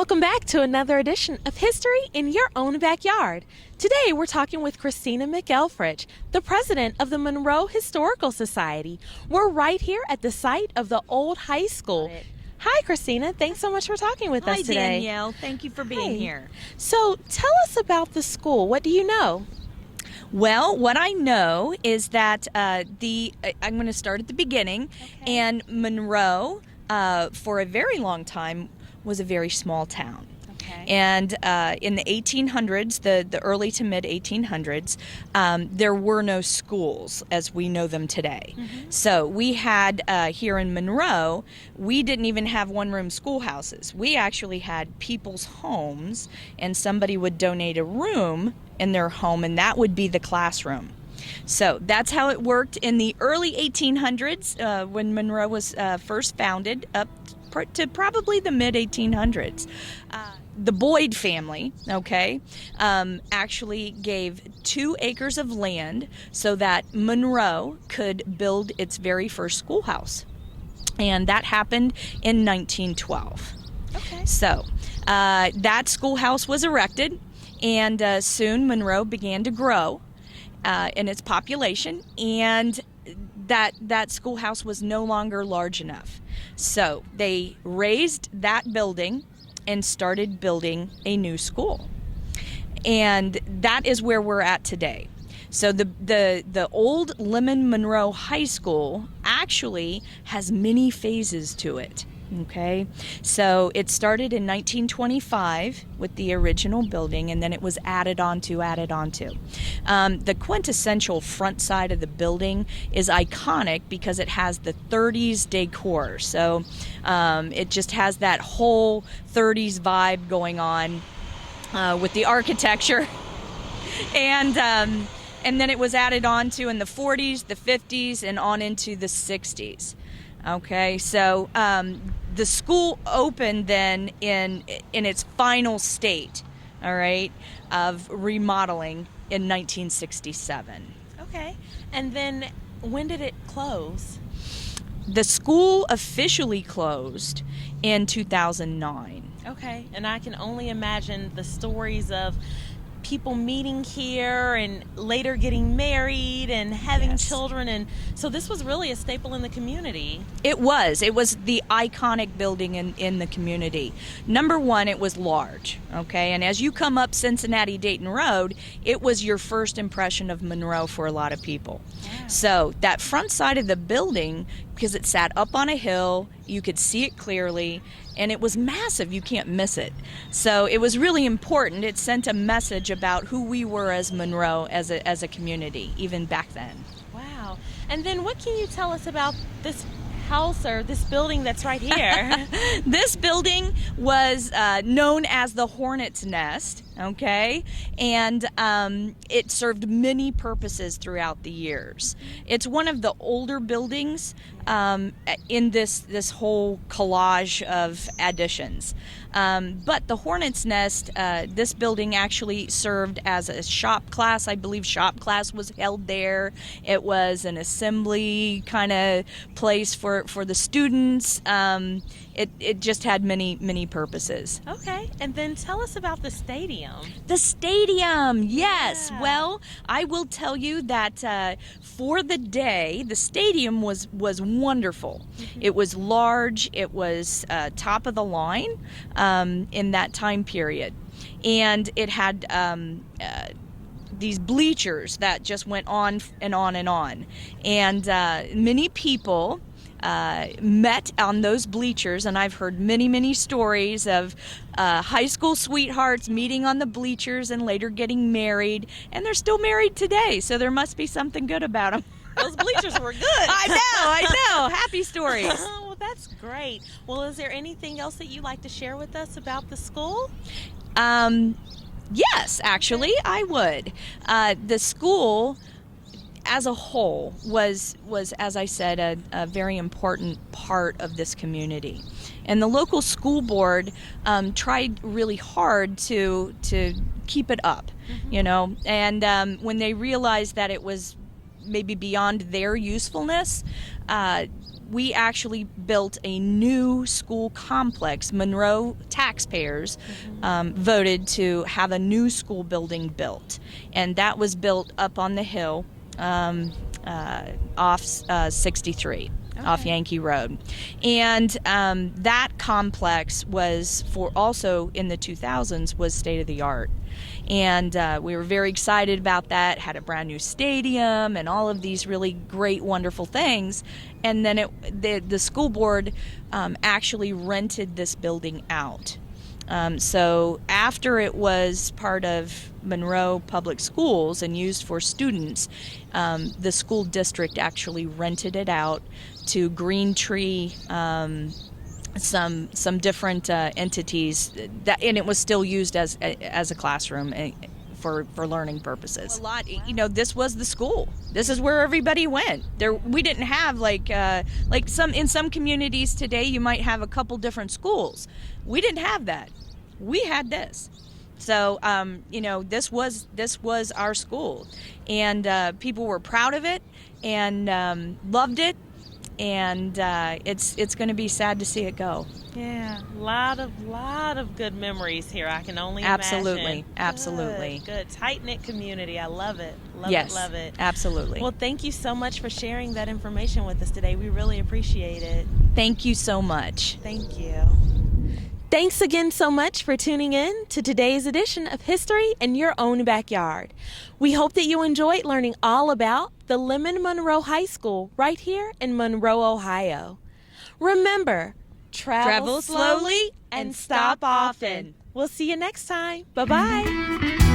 Welcome back to another edition of History in Your Own Backyard. Today we're talking with Christina McElfresh, the president of the Monroe Historical Society. We're right here at the site of the old high school. Hi, Christina. Thanks so much for talking with us today. Hi, Danielle. Thank you for being here. So tell us about the school. What do you know? Well, what I know is that I'm going to start at the beginning. Okay. And Monroe, for a very long time, was a very small town. Okay. And in the 1800s, the early to mid 1800s, there were no schools as we know them today. Mm-hmm. So we had here in Monroe, we didn't even have one-room schoolhouses. We actually had people's homes, and somebody would donate a room in their home, and that would be the classroom. So that's how it worked in the early 1800s when Monroe was first founded, up to probably the mid 1800s. The Boyd family, actually gave 2 acres of land so that Monroe could build its very first schoolhouse. And that happened in 1912. Okay. So that schoolhouse was erected, and soon Monroe began to grow in its population, and that schoolhouse was no longer large enough. So they razed that building and started building a new school. And that is where we're at today. So the old Lemon Monroe High School actually has many phases to it. Okay, so it started in 1925 with the original building, and then it was added onto. The quintessential front side of the building is iconic because it has the 30s decor. So it just has that whole 30s vibe going on with the architecture. And then it was added onto in the 40s, the 50s, and on into the 60s. Okay, so the school opened then in its final state, all right, of remodeling in 1967. Okay. And then when did it close? The school officially closed in 2009. Okay. And I can only imagine the stories of people meeting here and later getting married and having Yes. children, and so this was really a staple in the community. It was the iconic building in the community. Number one, it was large, okay, and as you come up Cincinnati-Dayton Road, it was your first impression of Monroe for a lot of people. Wow. So that front side of the building, because it sat up on a hill, you could see it clearly, and it was massive. You can't miss it. So it was really important. It sent a message about who we were as Monroe, as a community, even back then. Wow. And then what can you tell us about this house or this building that's right here? This building was known as the Hornet's Nest, okay? And it served many purposes throughout the years. It's one of the older buildings in this whole collage of additions. But the Hornet's Nest, this building actually served as a shop class. I believe shop class was held there. It was an assembly kind of place for the students. It just had many purposes. Okay. And then tell us about the stadium. The stadium, yes. Yeah. Well, I will tell you that for the day, the stadium was wonderful. Mm-hmm. It was large. It was top of the line in that time period, and it had these bleachers that just went on and on and on, and many people met on those bleachers, and I've heard many stories of high school sweethearts meeting on the bleachers and later getting married, and they're still married today, so there must be something good about them. Those bleachers were good. I know. Happy stories. Well, that's great. Well, is there anything else that you'd like to share with us about the school? Yes, actually, I would. The school as a whole was, as I said, a very important part of this community. And the local school board tried really hard to keep it up, and when they realized that it was maybe beyond their usefulness, we actually built a new school complex. Monroe taxpayers voted to have a new school building built, and that was built up on the hill off 63. Okay. Off Yankee Road. And that complex was, for also in the 2000s, was state of the art. And we were very excited about that, had a brand new stadium and all of these really great, wonderful things. And then the school board actually rented this building out. So after it was part of Monroe Public Schools and used for students, the school district actually rented it out to Green Tree, some different entities, and it was still used as a classroom for learning purposes. A lot, this was the school. This is where everybody went. We didn't have in some communities today you might have a couple different schools. We didn't have that. We had this. So this was our school, and people were proud of it and loved it. And it's going to be sad to see it go. Yeah, lot of good memories here. I can only absolutely, imagine. Absolutely. Good. Tight-knit community. I love it. Love it. Absolutely. Well, thank you so much for sharing that information with us today. We really appreciate it. Thank you so much. Thank you. Thanks again so much for tuning in to today's edition of History in Your Own Backyard. We hope that you enjoyed learning all about the Lemon Monroe High School right here in Monroe, Ohio. Remember, travel slowly and stop often. We'll see you next time. Bye-bye.